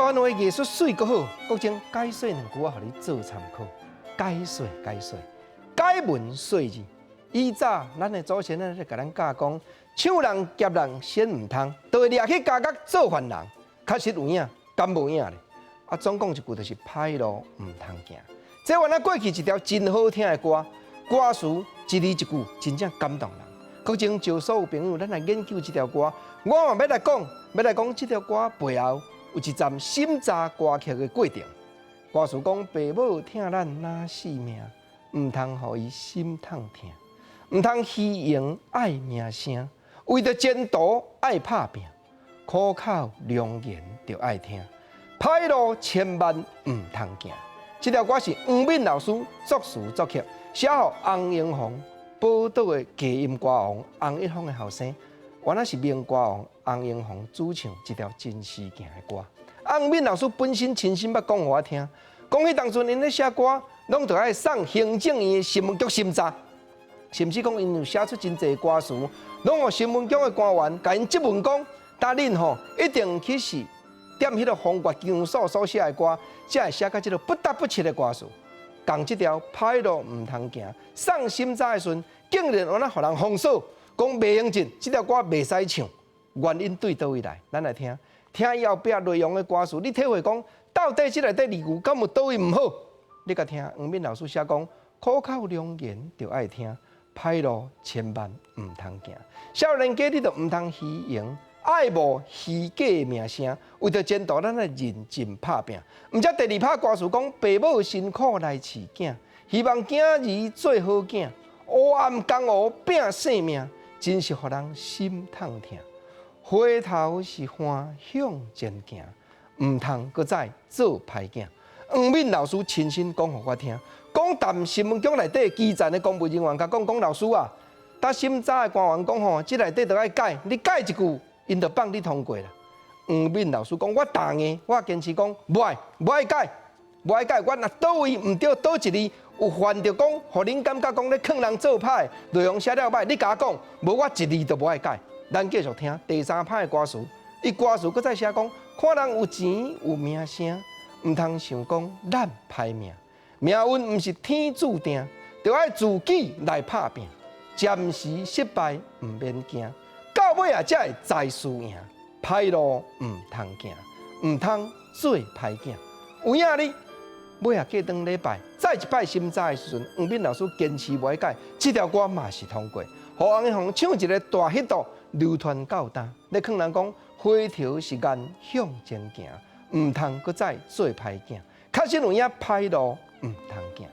台湾话艺术水阁好，国情解说两句互你做参考。解说，解文说字。以早咱的祖先咧甲咱教讲，抢人劫人先唔通，就会掠去家家做犯人。确实有影，敢无影咧？啊，总讲一句就是歹路唔通行。这原来过去一条真好听的歌，歌词一字一句真正感动人。国情招所有朋友，咱来研究这条歌。我嘛要来讲这条歌背后有一站审查歌曲的过程。歌词讲，爸母疼咱哪死命，唔通互伊心痛疼，唔通虚荣爱名声，为着前途爱拍拼，苦口良言着爱听，歹路千万唔通行。这条歌是黄敏老师作词作曲，写予洪英红，宝岛的低音歌王洪一峰的后生。原来是名歌王洪英红主唱这条真实行的歌。洪敏老师本身亲身捌讲互我听，讲迄当初因咧写歌，拢着爱送行政院的新闻局审查，甚至讲因有写出真侪歌词，拢互新闻局的官员甲因质问讲，答恁吼一定去是踮迄个风月警所所写的歌，才会写到即个不得不切的歌词。共即条歹路唔通行，送审查的时阵，竟然安那互人封锁，讲袂用进，即条歌袂使唱。原因对倒位来？咱来听伊后壁内容的歌词，你体会讲到底即内底字句敢有倒位唔好？你甲听黄敏老师写讲，苦口良言着爱听，歹路千万唔通行。少年家你着唔通虚荣，爱慕虚假的名声，为着前途咱来认真拍拼。毋则第二拍歌词讲，爸母辛苦来饲囝，希望囝儿做好囝，黑暗江湖拼性命，真是互人心痛疼。回头是岸向前行，唔通搁再做歹囝。黄敏老师亲身讲互我听，讲谈新闻局内底基层的公务人员甲讲老师啊，搭审查的官员讲吼，即内底着爱改，你改一句，因着放你通过啦。黄敏老师讲，我答应，我坚持讲，无爱改，我若倒位唔对，倒一字有犯着讲，互恁感觉讲咧坑人做歹，内容写了歹，你甲我讲，无我一字都无爱改。咱继续听第三拍的歌词，伊歌词搁再写讲，看人有钱有名声，唔通想讲咱歹命，命运唔是天注定，着爱自己来拍拼，暂时失败唔免惊，到尾啊才会再输赢。歹路唔通行，唔通做歹囝。有影哩，尾啊过当礼拜，再一摆审查的时阵，黄敏老师坚持无爱改，这条歌嘛是通过，互洪一峰唱一个大 hit。流传到今，咧劝人讲回头是岸向前行，唔通搁再做歹囝。确实有影歹路唔通行。